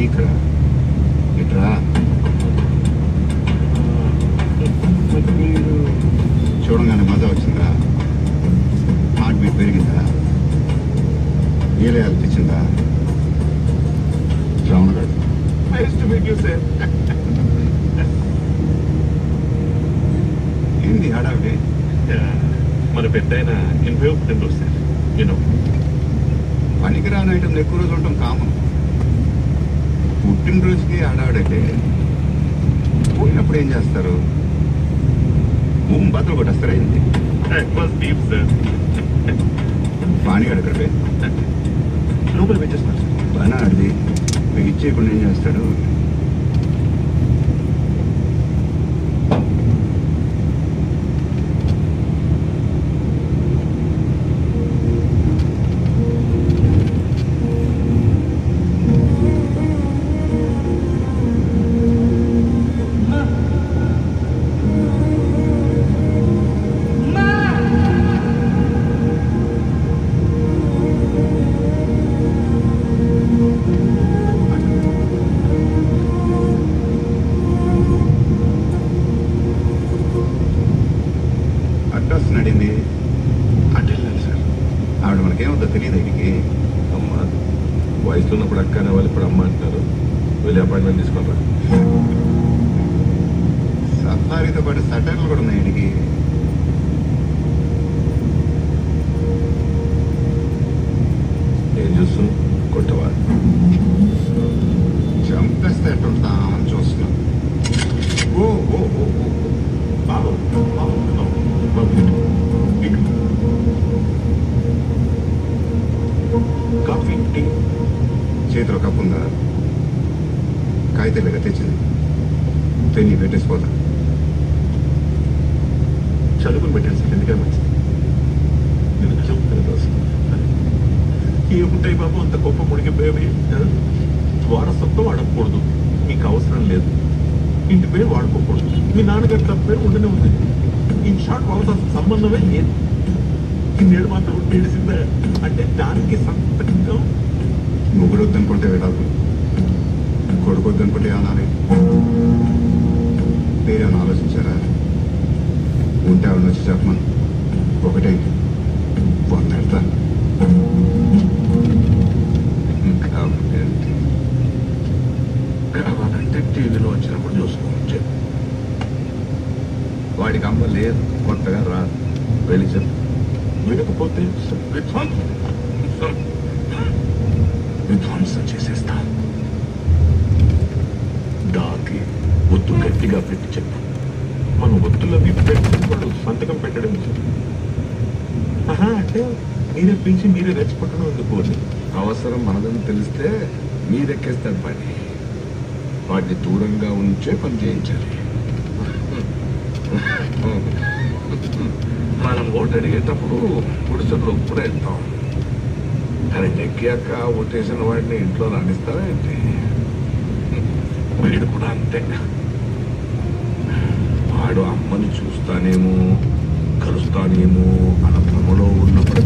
ఇక్కడ ఇట్రా. చూడంగానే మజా వచ్చిందా? హార్ట్ బీట్ పెరిగిందా? ఏలే అనిపించిందా? రావణగాడు ఏంది హడావిడి? మన పెద్ద ఆయన 80 పుట్టినరోజు సార్. యూనో పనికిరాని ఐటమ్ ఎక్కువ రోజు ఉండటం కామన్. పుట్టినరోజుకి హడావిడైతే పోయినప్పుడు ఏం చేస్తారు? బద్దలు కొట్టేస్తారు. అయింది డీప్ సార్. పానీగాడు ఎక్కడ లోపల పెట్టేస్తున్నారు సార్. బాగా ఆడిది మీకు ఇచ్చేయకుండా ఏం చేస్తాడు? అడ్రస్ నడింది అంటే వెళ్ళాలి సార్. ఆవిడ మనకేమవుతుందో తెలియదు. ఇంటికి అమ్మ వయసులో ఉన్నప్పుడు అక్క అనే వాళ్ళు ఇప్పుడు అమ్మ అంటారు. వెళ్ళి అపాయింట్మెంట్ తీసుకుంటారా? సఫారీతో పాటు సటర్లు కూడా ఉన్నాయి. ఇంటికి ఏం చూస్తున్నావు? కొట్టవా? చంపేస్తే ఎట్టుంటా అని చూస్తున్నాం. ఓ ఓ ఓ ఓ బాబు బాబు బాబు ఇటు కాఫీ టీ. చేతిలో కప్పు ఉందా? కాగితాలుగా తెచ్చింది తెని పెట్టేసిపోతా. చదువుకుని పెట్టాను సార్. ఎందుకని మంచిది. నేను చదువుకునే వస్తుంది. ఏముంటాయి బాబు అంత గొప్ప ముడిగిపోయేవి? వారసత్వం అడగకూడదు. మీకు అవసరం లేదు. ఇంటి పేరు వాడుకోకూడదు. మీ నాన్నగారి తప్ప పేరు ఉండనే ఉంది. ఇన్ షార్ట్ వాళ్ళతో సంబంధమే లేదు. ఈ నేడు మాత్రం తెలిసిందా అంటే దానికి సంతకం. ముగ్గురు వద్దనుకుంటే విడాకు, కొడుకు వద్దనుకుంటే అనాలి. పేరేమన్నా ఆలోచించారా? ఉంటే ఆవిడ వచ్చి చెప్పమను. ఒకటే పొందెడతా. కావాలంటే టీవీలో వచ్చినప్పుడు చూసుకోవచ్చు. వాడికి అమ్మ లేదు, కొత్తగా రాదు. వెళ్ళి చెప్పు. వినకపోతే విధ్వంసం చేసేస్తా. దాకి ఒత్తు గట్టిగా పెట్టి చెప్పు. మన ఒత్తులవి పెట్టి వాళ్ళు సంతకం పెట్టడం చెప్పు. అంటే మీరే పిలిచి మీరే రెచ్చిపట్టడం ఎందుకు? అవసరం మనదని తెలిస్తే మీరెక్కేస్తాడు పని. వాటిని దూరంగా ఉంచే పని చేయించాలి. మనం ఓటు అడిగేటప్పుడు గుడిసెల్లో కూడా వెళ్తాం. కానీ ఎక్కాక ఓటేసిన వాడిని ఇంట్లో రాణిస్తారా ఏంటి? వీడు కూడా అంతే. వాడు అమ్మని చూస్తానేమో కలుస్తానేమో అన్న భ్రమలో ఉన్నప్పుడు